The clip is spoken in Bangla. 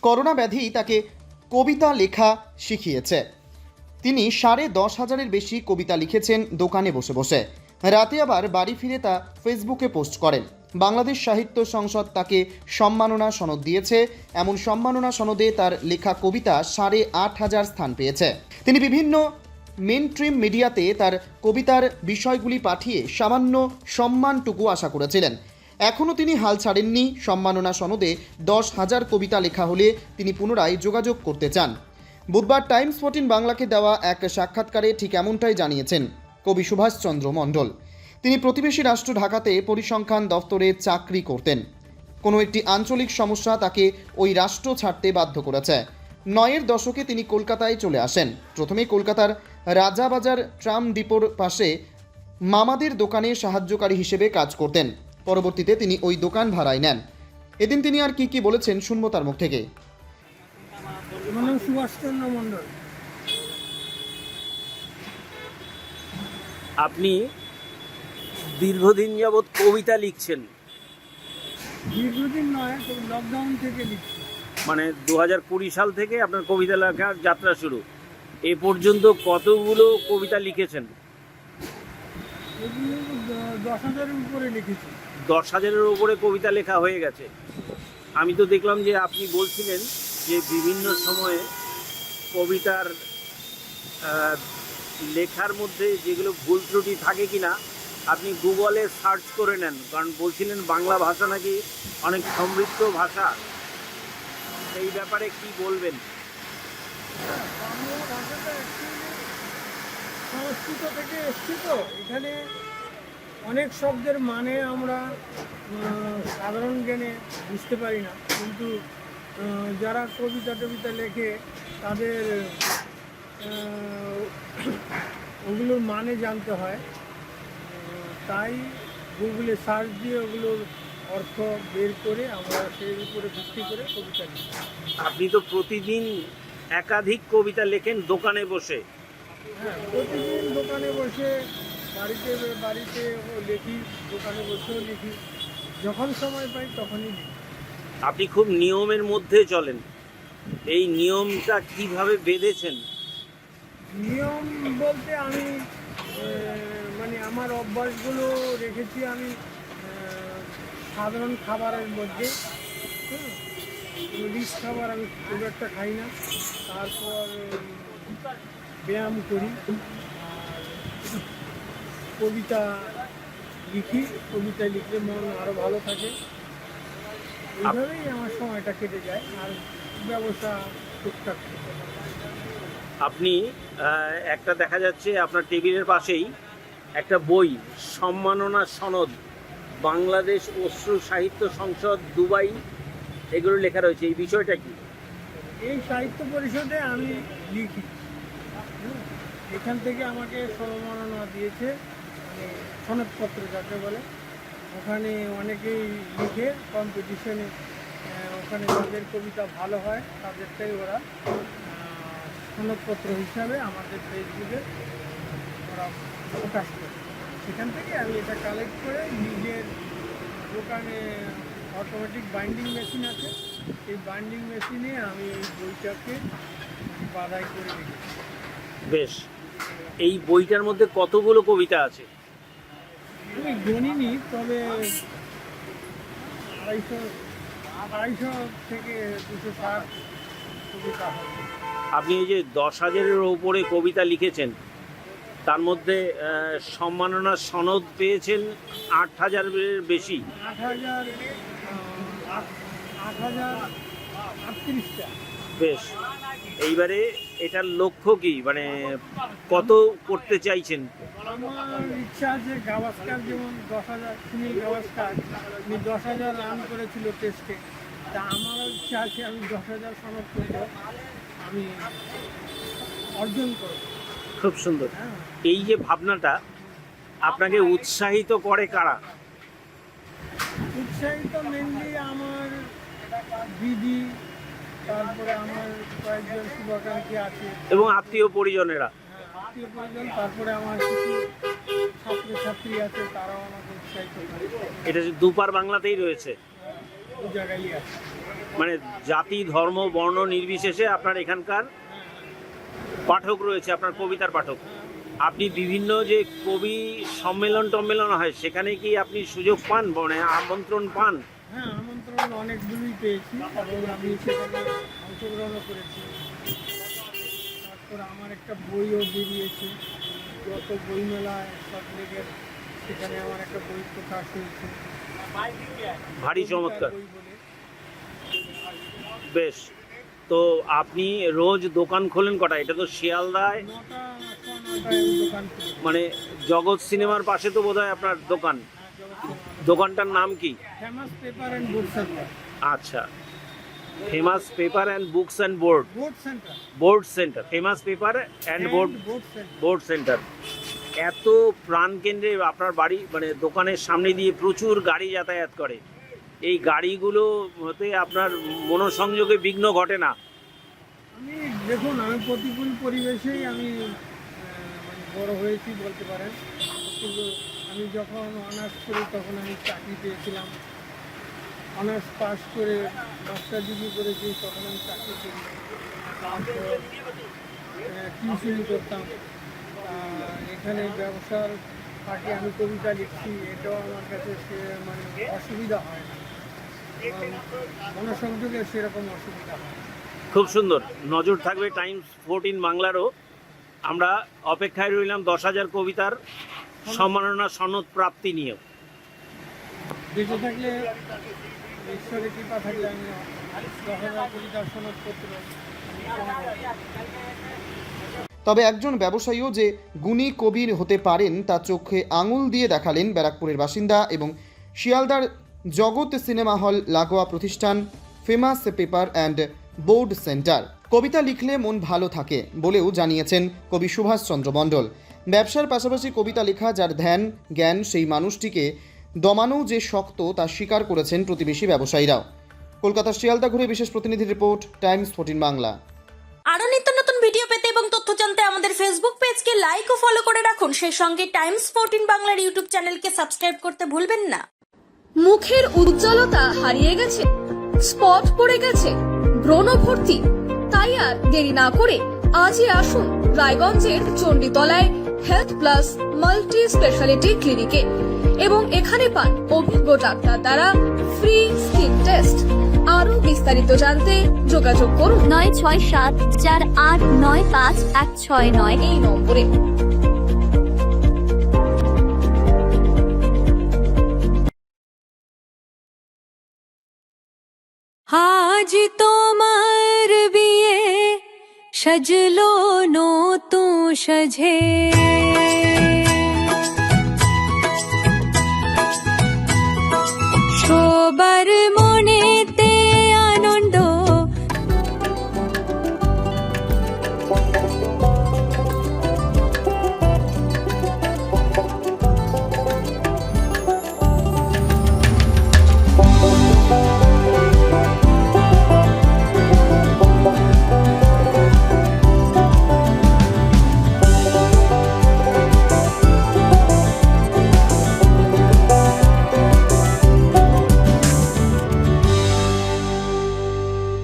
করোনা ব্যাধি তাকে কবিতা লেখা শিখিয়েছে। তিনি 10,500-এর বেশি কবিতা লিখেছেন দোকানে বসে বসে। রাতে আবার বাড়ি ফিরে তা ফেসবুকে পোস্ট করেন। বাংলাদেশ সাহিত্য সংসদ তাকে সম্মাননা সনদ দিয়েছে। এমন সম্মাননা সনদে তার লেখা কবিতা 8,500 স্থান পেয়েছে। তিনি বিভিন্ন মেনস্ট্রিম মিডিয়াতে তার কবিতার বিষয়গুলি পাঠিয়ে সামান্য সম্মানটুকু আশা করেছিলেন। এখনও তিনি হাল ছাড়েননি। সম্মাননা সনদে 10,000 কবিতা লেখা হলে তিনি পুনরায় যোগাযোগ করতে চান। বুধবার টাইমস 14 বাংলাকে দেওয়া এক সাক্ষাৎকারে ঠিক এমনটাই জানিয়েছেন কবি সুভাষচন্দ্র মণ্ডল। তিনি প্রতিবেশী রাষ্ট্র ঢাকাতে পরিসংখ্যান দফতরে চাকরি করতেন। কোনো একটি আঞ্চলিক সমস্যা তাকে ওই রাষ্ট্র ছাড়তে বাধ্য করেছে। 9-এর দশকে তিনি কলকাতায় চলে আসেন। প্রথমে কলকাতার রাজাবাজার ট্রাম ডিপোর পাশে মামাদের দোকানে সাহায্যকারী হিসেবে কাজ করতেন। পরবর্তীতে তিনি ওই দোকান ভাড়ায় নেন। এদিন তিনি আর কি বলেছেন শুনবো তার মুখ থেকে। সুভাষচন্দ্র মণ্ডল। আপনি দীর্ঘদিন যাবৎ কবিতা লিখছেন? দীর্ঘদিন নয়, লকডাউন থেকে লিখছি। মানে 2020 সাল থেকে আপনার কবিতা লেখার যাত্রা শুরু। এ পর্যন্ত কতগুলো কবিতা লিখেছেন? 10,000-এর উপরে লিখেছি। 10,000-এর উপরে কবিতা লেখা হয়ে গেছে। আমি তো দেখলাম যে আপনি বলছিলেন যে বিভিন্ন সময়ে কবিতার লেখার মধ্যে যেগুলো ভুল ত্রুটি থাকে কিনা আপনি গুগলে সার্চ করে নেন, কারণ বলছিলেন বাংলা ভাষা নাকি অনেক সমৃদ্ধ ভাষা। সেই ব্যাপারে কি বলবেন? বাংলা ভাষাটা সংস্কৃত থেকে এসছি, তো এখানে অনেক শব্দের মানে আমরা সাধারণ জ্ঞানে বুঝতে পারি না, কিন্তু যারা কবিতা টবিতা লেখে তাদের ওগুলোর মানে জানতে হয়। তাই গুগলে সার্চ দিয়ে ওগুলোর অর্থ বের করে আমরা সেই উপরে ভিত্তি করে কবিতা লিখি। আপনি তো প্রতিদিন একাধিক কবিতা লেখেন দোকানে বসে। হ্যাঁ, প্রতিদিন দোকানে বসে, বাড়িতে লিখি, দোকানে বসেও লিখি, যখন সময় পাই তখনই লিখি। আপনি খুব নিয়মের মধ্যে চলেন। এই নিয়মটা কিভাবে বেঁধেছেন? নিয়ম বলতে আমি মানে আমার অভ্যাসগুলো রেখেছি আমি সাধারণ খাবারের মধ্যে। রিচ খাবার আমি খুব একটা খাই না। তারপর ব্যায়াম করি, আর কবিতা লিখি। কবিতা লিখলে মন আরও ভালো থাকে। এইভাবেই আমার সময়টা কেটে যায়, আর ব্যবসা টুকটাক। আপনি একটা দেখা যাচ্ছে আপনার টেবিলের পাশেই একটা বই, সম্মাননা সনদ, বাংলাদেশ অশ্রু সাহিত্য সংসদ দুবাই, এগুলো লেখা রয়েছে। এই বিষয়টা কি? এই সাহিত্য পরিষদে আমি লিখি। এখান থেকে আমাকে সম্মাননা দিয়েছে, মানে সনদপত্র যাকে বলে। ওখানে অনেকেই লিখে কম্পিটিশনে, ওখানে যাদের কবিতা ভালো হয় তাদেরটাই ওরা সনদপত্র হিসাবে আমাদের ফেসবুকে ওরা প্রকাশ করে। সেখান থেকে আমি এটা কালেক্ট করে নিজের দোকানে অটোমেটিক বাইন্ডিং মেশিন আছে, এই বাইন্ডিং মেশিনে আমি এই বইটাকে বাঁধাই করে রেখেছি। বেশ। এই বইটার মধ্যে কতগুলো কবিতা আছে? আমি গণিনি, তবে 250 থেকে 260 কবিতা হবে। আপনি এই যে 10,000-এর উপরে কবিতা লিখেছেন, তার মধ্যে সম্মাননা সনদ পেয়েছেন 8,000-এর বেশি। 8,038টা। বেশ। এইবারে এটার লক্ষ্য কি, মানে কত করতে চাইছেন? আমার ইচ্ছা আছে, গাভাস্কার যেমন 10,000, সুনীল গাভাস্কার উনি 10,000 রান করেছিল টেস্টে, তা আমারও ইচ্ছা আছে আমি 10,000 সনদ করব, আমি অর্জন করব। খুব সুন্দর। এই যে ভাবনাটা আপনাকে উৎসাহিত করে কারা? উৎসাহিত মেনলি আমার দিদি, তারপরে আমার কয়েকজন শুভাকাঙ্ক্ষী আছে এবং আত্মীয় পরিজনেরা। আত্মীয় পরিজন, তারপরে আমার কিছু ছাত্রছাত্রী আছে, তারাও আমাকে উৎসাহিত করে। এটা যে দুপার বাংলাতেই রয়েছে। ওই জায়গায় আছে। মানে জাতি ধর্ম বর্ণ নির্বিশেষে আপনার এখানকার পাঠক রয়েছে, আপনার কবিতার পাঠক। আপনি বিভিন্ন যে কবি সম্মেলন টম্মেলন হয় সেখানে কি আপনি সুযোগ পান, মানে আমন্ত্রণ পান? হ্যাঁ, আমন্ত্রণ অনেকগুলোই পেয়েছি এবং আমি সেখানে অংশগ্রহণও করেছি। তারপর আমার একটা বইও বেরিয়েছে, যত বইমেলা সল্টলেকের, সেখানে আমার একটা বই প্রকাশ হয়েছে, ভারী চমৎকার, বই বলে। বেশ। তো আপনি রোজ দোকান খোলেন কটা? এটা তো শিয়ালদায়, 9টা 9টায় আমি দোকান খুলি। মানে জগৎ সিনেমার পাশে তো বোধহয় আপনার দোকান। দোকানটার নাম কি? Famous paper and book centre. আচ্ছা, famous paper and books and board board centre. Board centre, famous paper and board board centre. Board centre. এত প্রাণকেন্দ্রে আপনার বাড়ি, মানে দোকানের সামনে দিয়ে প্রচুর গাড়ি যাতায়াত করে, এই গাড়িগুলো হতে আপনার মনোসংযোগে বিঘ্ন ঘটে না? আমি দেখুন, আমি প্রতিকূল পরিবেশেই আমি মানে বড় হয়েছি বলতে পারেন। কিন্তু আমি যখন অনার্স করি তখন আমি চাকরি পেয়েছিলাম। অনার্স পাস করে মাস্টার ডিগ্রি করেছি, তখন আমি চাকরি করি। তারপর টিউশনি করতাম। এখানে ব্যবসার ফাঁকে আমি কবিতা লিখছি, এটাও আমার কাছে মানে অসুবিধা হয় না, এবং মনোসংযোগে সেরকম অসুবিধা হয় না। খুব সুন্দর। নজর থাকবে টাইমস 14 বাংলারও। আমরা অপেক্ষায় রইলাম 10,000 কবিতার সম্মাননা সনদ প্রাপ্তি নিয়ে। বেঁচে থাকলে, ঈশ্বরের কৃপা থাকলে আমি 10,000 কবিতার সনদপত্র তবে একজন ব্যবসায়ীও যে গুণী কবির হতে পারেন তা চোখে আঙুল দিয়ে দেখালেন ব্যারাকপুরের বাসিন্দা এবং শিয়ালদার জগৎ সিনেমা হল লাগোয়া প্রতিষ্ঠান famous paper and board centre. কবিতা লিখলে মন ভালো থাকে বলেও জানিয়েছেন কবি সুভাষচন্দ্র মণ্ডল। ব্যবসার পাশাপাশি কবিতা লেখা যার ধ্যান জ্ঞান, সেই মানুষটিকে দমানো যে শক্ত তা স্বীকার করেছেন প্রতিবেশী ব্যবসায়ীরাও। কলকাতার শিয়ালদা ঘুরে বিশেষ প্রতিনিধি রিপোর্ট, টাইমস 14 বাংলা। আরো নিত্য নতুন ভিডিও পেতে এবং তথ্য জানতে আমাদের ফেসবুক পেজকে লাইক ও ফলো করে রাখুন। সেই সঙ্গে টাইমস 14 বাংলার ইউটিউব চ্যানেলকে সাবস্ক্রাইব করতে ভুলবেন না। মুখের উজ্জ্বলতা হারিয়ে গেছে, স্পট পড়ে গেছে, ব্রণ ভর্তি, তাই আর দেরি না করে আজই আসুন রায়গঞ্জের চণ্ডীতলায় হেলথ প্লাস মাল্টি স্পেশালিটি ক্লিনিকে এবং এখানে পান অভিজ্ঞ ডাক্তার দ্বারা ফ্রি স্কিন টেস্ট। আরো বিস্তারিত জানতে যোগাযোগ করুন 9674895169 এই নম্বরে। আজ তোমার বিয়ে, সাজলো নতুন সাজে।